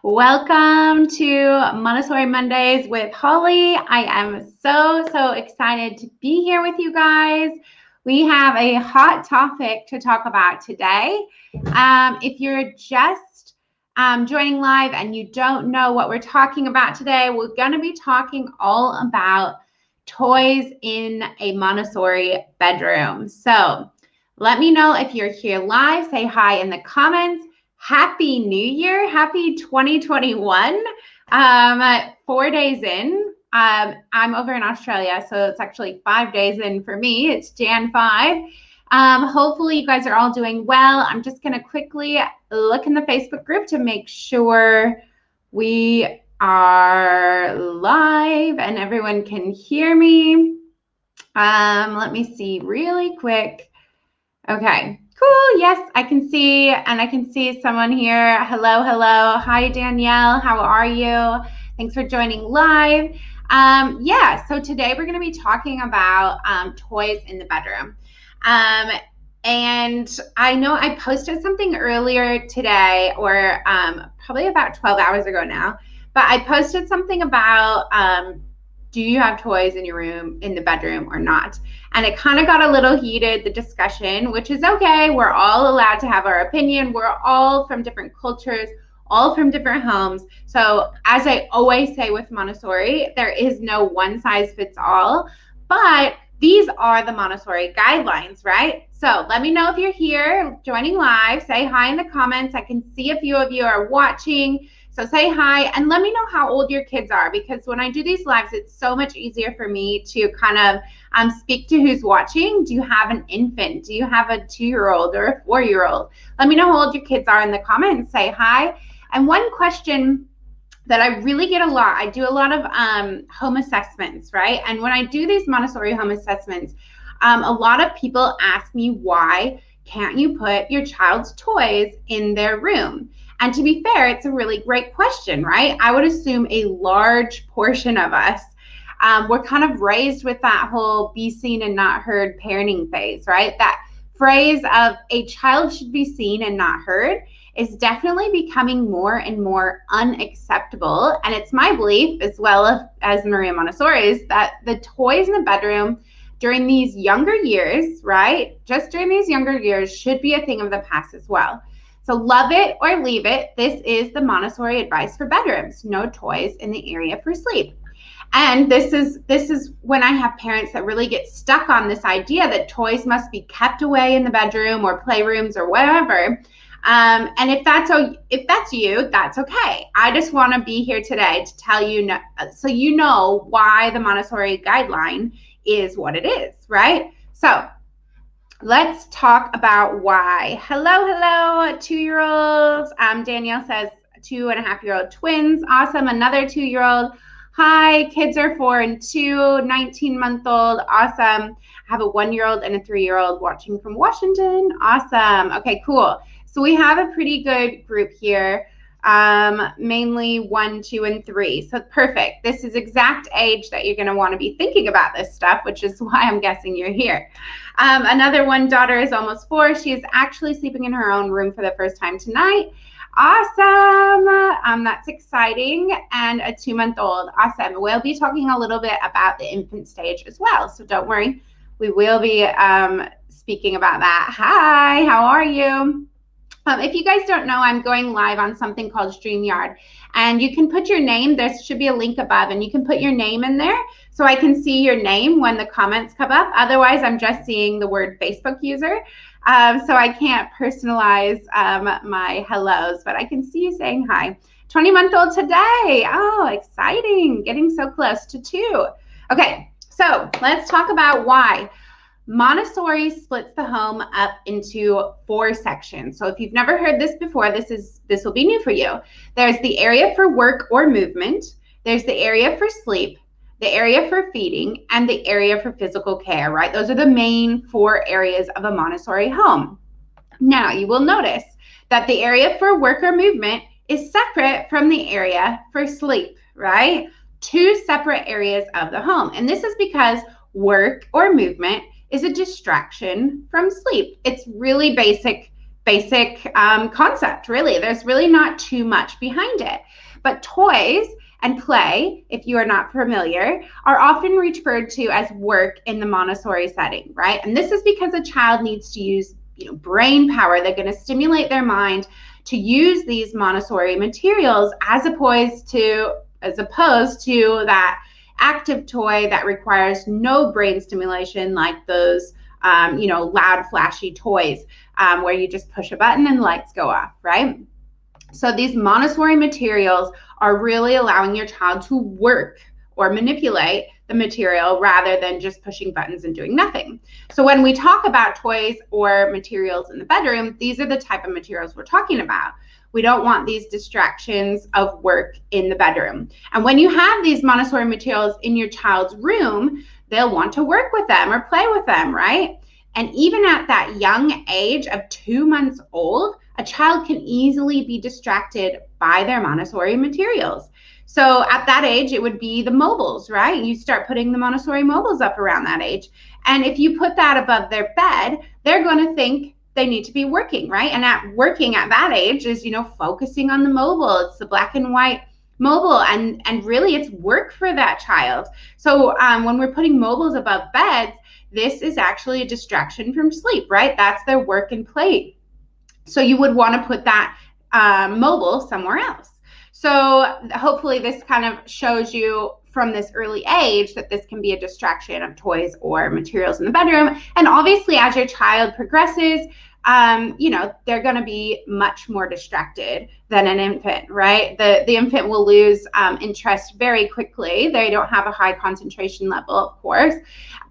Welcome to Montessori Mondays with Holly. I am so excited to be here with you guys. We have a hot topic to talk about today. If you're just joining live and you don't know what we're talking about today, we're going to be talking all about toys in a Montessori bedroom. So let me know if you're here live. Say hi in the comments. Happy New Year. Happy 2021. 4 days in. I'm over in Australia, so it's actually 5 days in for me. It's Jan 5. Hopefully you guys are all doing well. I'm just going to quickly look in the Facebook group to make sure we are live and everyone can hear me. Let me see really quick. Okay, cool. Yes, I can see, and I can see someone here. Hello. Hi, Danielle. How are you? Thanks for joining live. So today we're going to be talking about toys in the bedroom. And I know I posted something earlier today, or probably about 12 hours ago now, but I posted something about do you have toys in your room, in the bedroom or not? And it kind of got a little heated, the discussion, which is okay. We're all allowed to have our opinion. We're all from different cultures, all from different homes. So as I always say with Montessori, there is no one size fits all, but these are the Montessori guidelines, right? So let me know if you're here joining live. Say hi in the comments. I can see a few of you are watching. So say hi and let me know how old your kids are, because when I do these lives, it's so much easier for me to kind of speak to who's watching. Do you have an infant? Do you have a 2-year-old or a 4-year-old? Let me know how old your kids are in the comments. Say hi. And one question that I really get a lot, I do a lot of home assessments, right? And when I do these Montessori home assessments, a lot of people ask me, why can't you put your child's toys in their room? And to be fair, it's a really great question, right? I would assume a large portion of us, we're kind of raised with that whole be seen and not heard parenting phase, right? That phrase of a child should be seen and not heard is definitely becoming more and more unacceptable. And it's my belief, as well as Maria Montessori's, that the toys in the bedroom during these younger years, right? Just during these younger years should be a thing of the past as well. So love it or leave it. This is the Montessori advice for bedrooms. No toys in the area for sleep. And this is when I have parents that really get stuck on this idea that toys must be kept away in the bedroom or playrooms or whatever. And if that's you, that's okay. I just want to be here today to tell you, so you know why the Montessori guideline is what it is, right? So let's talk about why. Hello, 2-year-olds. Danielle says 2.5-year-old twins. Awesome. Another 2-year-old. Hi, kids are 4 and 2, 19-month-old. Awesome. I have a 1-year-old and a 3-year-old watching from Washington. Awesome. Okay, cool. So we have a pretty good group here, mainly 1, 2, and 3. So perfect. This is exact age that you're going to want to be thinking about this stuff, which is why I'm guessing you're here. Another one daughter is almost 4. She is actually sleeping in her own room for the first time tonight. Awesome. That's exciting. And a 2-month-old. Awesome. We'll be talking a little bit about the infant stage as well. So don't worry. We will be speaking about that. Hi, how are you? If you guys don't know, I'm going live on something called StreamYard, and you can put your name. There should be a link above, and you can put your name in there so I can see your name when the comments come up. Otherwise, I'm just seeing the word Facebook user, so I can't personalize my hellos, but I can see you saying hi. 20-month-old today. Oh, exciting. Getting so close to 2. Okay, so let's talk about why. Montessori splits the home up into 4 sections. So if you've never heard this before, this will be new for you. There's the area for work or movement. There's the area for sleep, the area for feeding, and the area for physical care, right? Those are the main 4 areas of a Montessori home. Now, you will notice that the area for work or movement is separate from the area for sleep, right? 2 separate areas of the home. And this is because work or movement is a distraction from sleep. It's really basic basic concept, really. There's really not too much behind it. But toys and play, if you are not familiar, are often referred to as work in the Montessori setting, right? And this is because a child needs to use, brain power. They're going to stimulate their mind to use these Montessori materials as opposed to that active toy that requires no brain stimulation, like those loud, flashy toys where you just push a button and lights go off, right? So these Montessori materials are really allowing your child to work or manipulate the material rather than just pushing buttons and doing nothing. So when we talk about toys or materials in the bedroom, these are the type of materials we're talking about. We don't want these distractions of work in the bedroom. And when you have these Montessori materials in your child's room, they'll want to work with them or play with them, right? And even at that young age of 2 months old, a child can easily be distracted by their Montessori materials. So at that age, it would be the mobiles, right? You start putting the Montessori mobiles up around that age. And if you put that above their bed, they're going to think they need to be working, right? And working at that age is, focusing on the mobile. It's the black and white mobile, and really it's work for that child. So when we're putting mobiles above beds, this is actually a distraction from sleep, right? That's their work and play. So you would want to put that mobile somewhere else. So hopefully this kind of shows you from this early age that this can be a distraction of toys or materials in the bedroom. And obviously as your child progresses, they're going to be much more distracted than an infant, right? The infant will lose interest very quickly. They don't have a high concentration level, of course.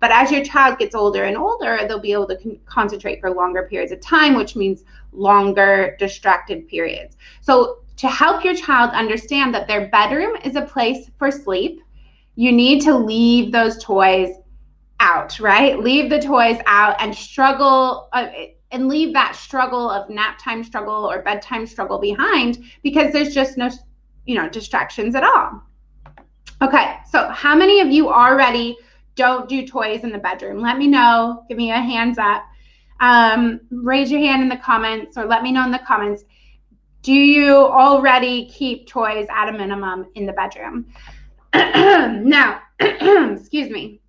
But as your child gets older and older, they'll be able to concentrate for longer periods of time, which means longer distracted periods. So to help your child understand that their bedroom is a place for sleep, you need to leave those toys out, right? Leave the toys out and struggle and leave that struggle of nap time struggle or bedtime struggle behind, because there's just no, distractions at all. Okay, so how many of you already don't do toys in the bedroom? Let me know. Give me a hands up. Raise your hand in the comments, or let me know in the comments. Do you already keep toys at a minimum in the bedroom? Now, excuse me.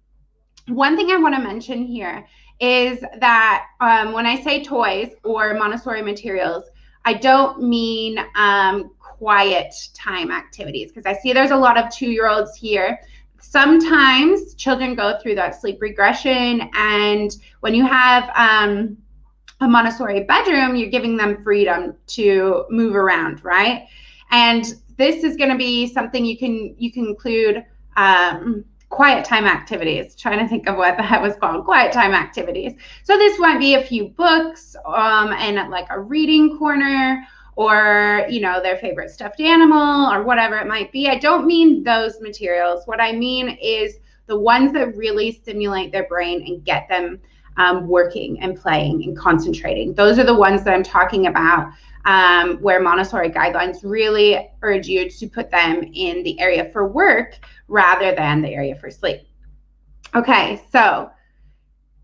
One thing I want to mention here is that when I say toys or Montessori materials, I don't mean quiet time activities, because I see there's a lot of 2-year-olds here. Sometimes children go through that sleep regression, and when you have a Montessori bedroom, you're giving them freedom to move around, right? And this is going to be something you can include quiet time activities. Trying to think of what that was called, quiet time activities. So this might be a few books and like a reading corner, or their favorite stuffed animal, or whatever it might be. I don't mean those materials. What I mean is the ones that really stimulate their brain and get them working and playing and concentrating. Those are the ones that I'm talking about, where Montessori guidelines really urge you to put them in the area for work rather than the area for sleep. Okay, so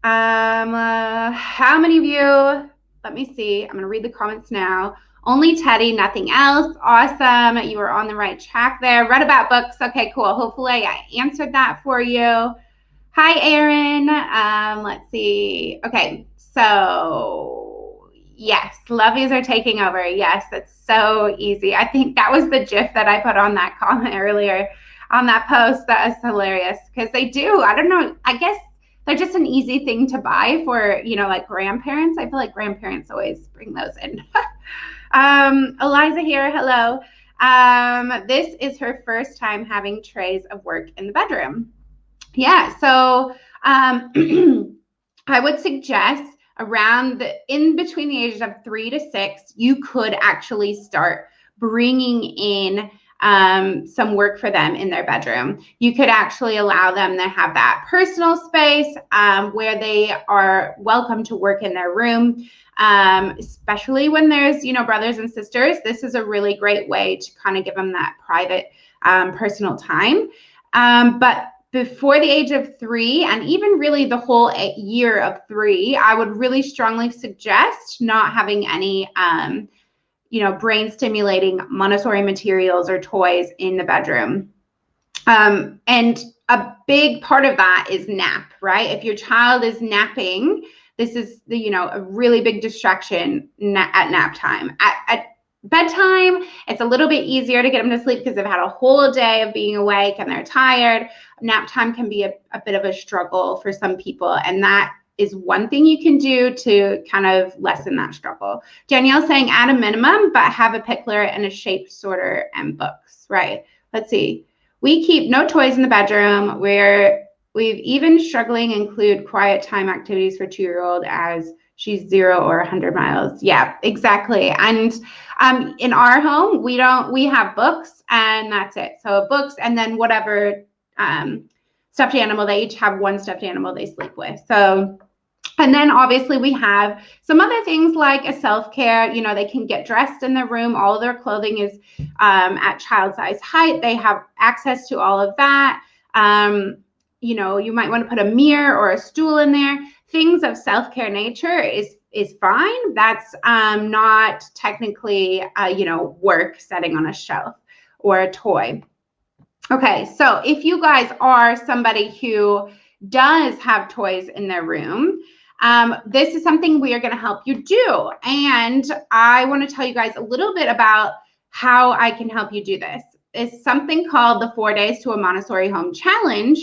how many of you, let me see, I'm going to read the comments now. Only Teddy, nothing else. Awesome. You were on the right track there. Read about books. Okay, cool. Hopefully I answered that for you. Hi, Erin. Let's see. Okay, so yes, lovies are taking over. Yes, that's so easy. I think that was the GIF that I put on that comment earlier on that post. That is hilarious, because they do. I don't know. I guess they're just an easy thing to buy for, like grandparents. I feel like grandparents always bring those in. Eliza here, hello. This is her first time having trays of work in the bedroom. Yeah, so I would suggest in between the ages of 3 to 6, you could actually start bringing in some work for them in their bedroom. You could actually allow them to have that personal space where they are welcome to work in their room, especially when there's, brothers and sisters. This is a really great way to kind of give them that private, personal time. But before the age of 3, and even really the whole year of 3, I would really strongly suggest not having any, brain stimulating Montessori materials or toys in the bedroom. And a big part of that is nap, right? If your child is napping, this is a really big distraction at nap time. At bedtime, it's a little bit easier to get them to sleep because they've had a whole day of being awake and they're tired. Nap time can be a bit of a struggle for some people, and that is one thing you can do to kind of lessen that struggle. Danielle's saying at a minimum, but have a pickler and a shape sorter and books, right? Let's see. We keep no toys in the bedroom. We've even struggling include quiet time activities for 2-year-old as she's 0 or 100 miles. Yeah, exactly. And in our home, we have books and that's it. So books and then whatever stuffed animal, they each have one stuffed animal they sleep with. So, and then obviously we have some other things like a self-care, they can get dressed in their room. All of their clothing is at child size height. They have access to all of that. You might want to put a mirror or a stool in there. Things of self-care nature is fine. That's not technically, work setting on a shelf or a toy. Okay, so if you guys are somebody who does have toys in their room, this is something we are going to help you do. And I want to tell you guys a little bit about how I can help you do this. It's something called the 4 Days to a Montessori Home Challenge,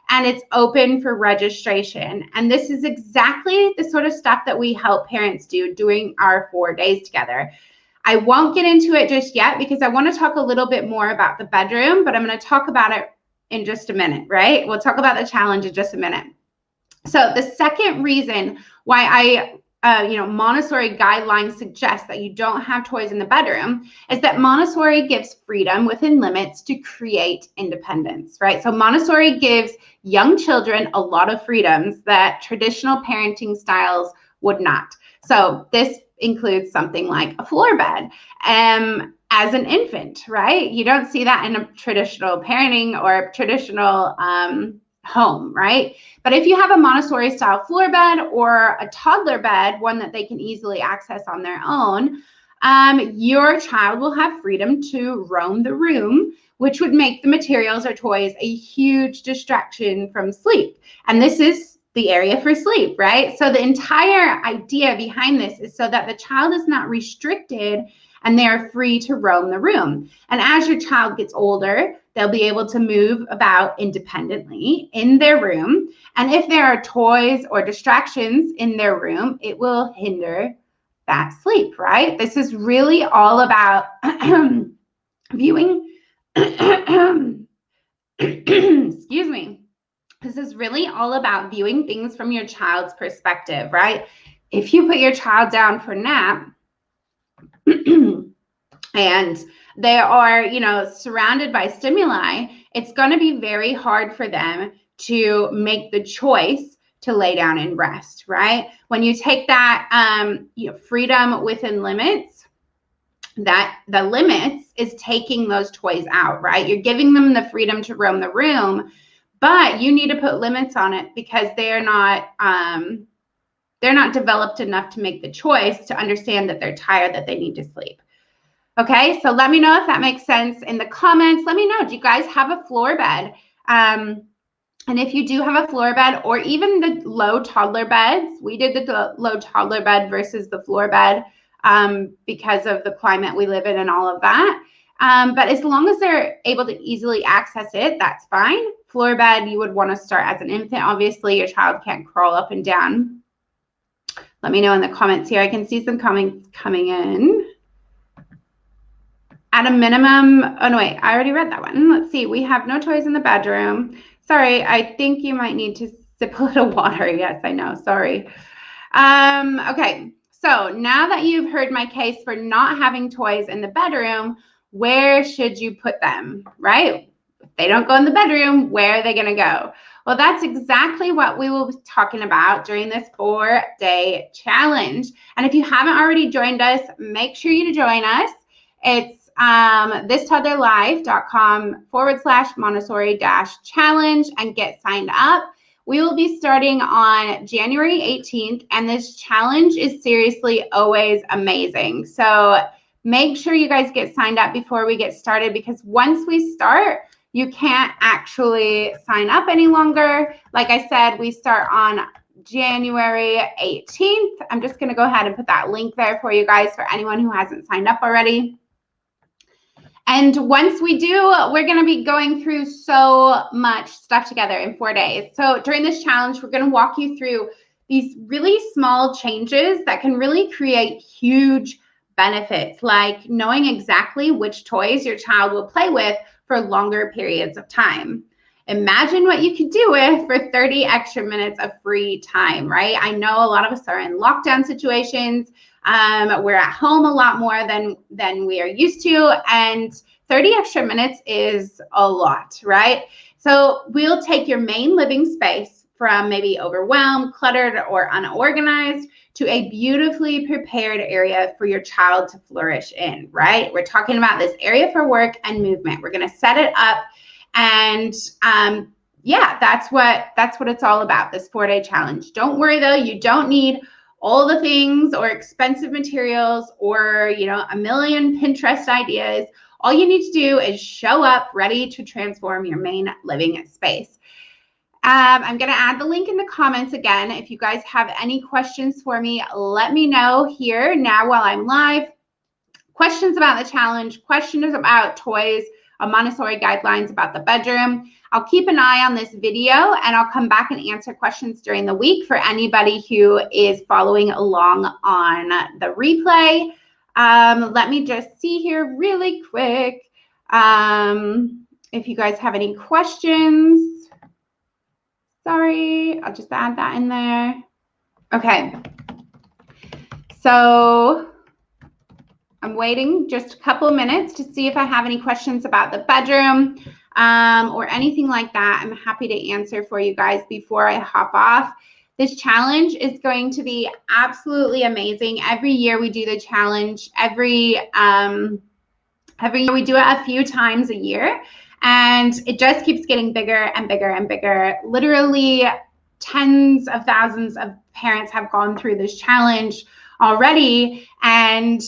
and it's open for registration. And this is exactly the sort of stuff that we help parents do during our 4 days together. I won't get into it just yet because I want to talk a little bit more about the bedroom, but I'm going to talk about it in just a minute, right? We'll talk about the challenge in just a minute. So the second reason why Montessori guidelines suggest that you don't have toys in the bedroom is that Montessori gives freedom within limits to create independence, right? So Montessori gives young children a lot of freedoms that traditional parenting styles would not. So this includes something like a floor bed. As an infant, right? You don't see that in a traditional parenting or traditional home, right? But if you have a Montessori style floor bed or a toddler bed, one that they can easily access on their own, your child will have freedom to roam the room, which would make the materials or toys a huge distraction from sleep. And this is the area for sleep, right? So the entire idea behind this is so that the child is not restricted and they're free to roam the room. And as your child gets older, they'll be able to move about independently in their room. And if there are toys or distractions in their room, it will hinder that sleep, right? This is really all about viewing, excuse me. This is really all about viewing things from your child's perspective, right? If you put your child down for nap, and they are, surrounded by stimuli, it's going to be very hard for them to make the choice to lay down and rest, right? When you take that freedom within limits, that the limits is taking those toys out, right? You're giving them the freedom to roam the room, but you need to put limits on it because they're not developed enough to make the choice to understand that they're tired, that they need to sleep. Okay, so let me know if that makes sense in the comments. Let me know, do you guys have a floor bed? And if you do have a floor bed or even the low toddler beds, we did the low toddler bed versus the floor bed because of the climate we live in and all of that. But as long as they're able to easily access it, that's fine. Floor bed, you would want to start as an infant. Obviously, your child can't crawl up and down. Let me know in the comments here. I can see some comments coming in. At a minimum, oh no, wait, I already read that one. Let's see, we have no toys in the bedroom. Sorry, I think you might need to sip a little water. Yes, I know, sorry. Okay, so now that you've heard my case for not having toys in the bedroom, where should you put them, right? If they don't go in the bedroom, where are they gonna go? Well, that's exactly what we will be talking about during this 4-day challenge. And if you haven't already joined us, make sure you join us. It's thistoddlerlive.com/Montessori-challenge and get signed up. We will be starting on January 18th, and this challenge is seriously always amazing. So make sure you guys get signed up before we get started, because once we start, you can't actually sign up any longer. Like I said, we start on January 18th. I'm just going to go ahead and put that link there for you guys for anyone who hasn't signed up already. And once we do, we're going to be going through so much stuff together in 4 days. So during this challenge, we're going to walk you through these really small changes that can really create huge benefits, like knowing exactly which toys your child will play with for longer periods of time. Imagine what you could do with for 30 extra minutes of free time, right? I know a lot of us are in lockdown situations. We're at home a lot more than we are used to, and 30 extra minutes is a lot, right? So we'll take your main living space from maybe overwhelmed, cluttered, or unorganized to a beautifully prepared area for your child to flourish in, right? We're talking about this area for work and movement. We're going to set it up, and yeah, that's what it's all about, this 4-day challenge. Don't worry though, you don't need all the things or expensive materials or, you know, a million Pinterest ideas. All you need to do is show up ready to transform your main living space. I'm going to add the link in the comments again. If you guys have any questions for me, let me know here now while I'm live. Questions about the challenge, questions about toys, Montessori guidelines about the bedroom. I'll keep an eye on this video, and I'll come back and answer questions during the week for anybody who is following along on the replay. Let me just see here really quick if you guys have any questions. Sorry, I'll just add that in there. Okay, so I'm waiting just a couple of minutes to see if I have any questions about the bedroom or anything like that. I'm happy to answer for you guys before I hop off. This challenge is going to be absolutely amazing. Every year we do the challenge. Every year we do it a few times a year, and it just keeps getting bigger and bigger and bigger. Literally tens of thousands of parents have gone through this challenge already, and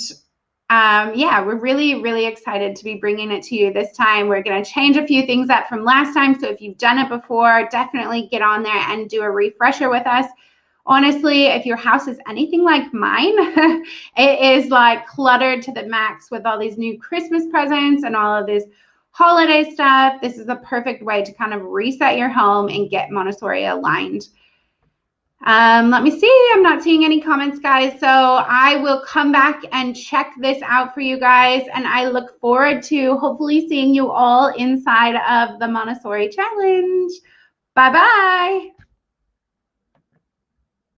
yeah, we're really, really excited to be bringing it to you this time. We're going to change a few things up from last time. So if you've done it before, definitely get on there and do a refresher with us. Honestly, if your house is anything like mine, it is like cluttered to the max with all these new Christmas presents and all of this holiday stuff. This is a perfect way to kind of reset your home and get Montessori aligned. Let me see. I'm not seeing any comments, guys. So I will come back and check this out for you guys. And I look forward to hopefully seeing you all inside of the Montessori Challenge. Bye-bye.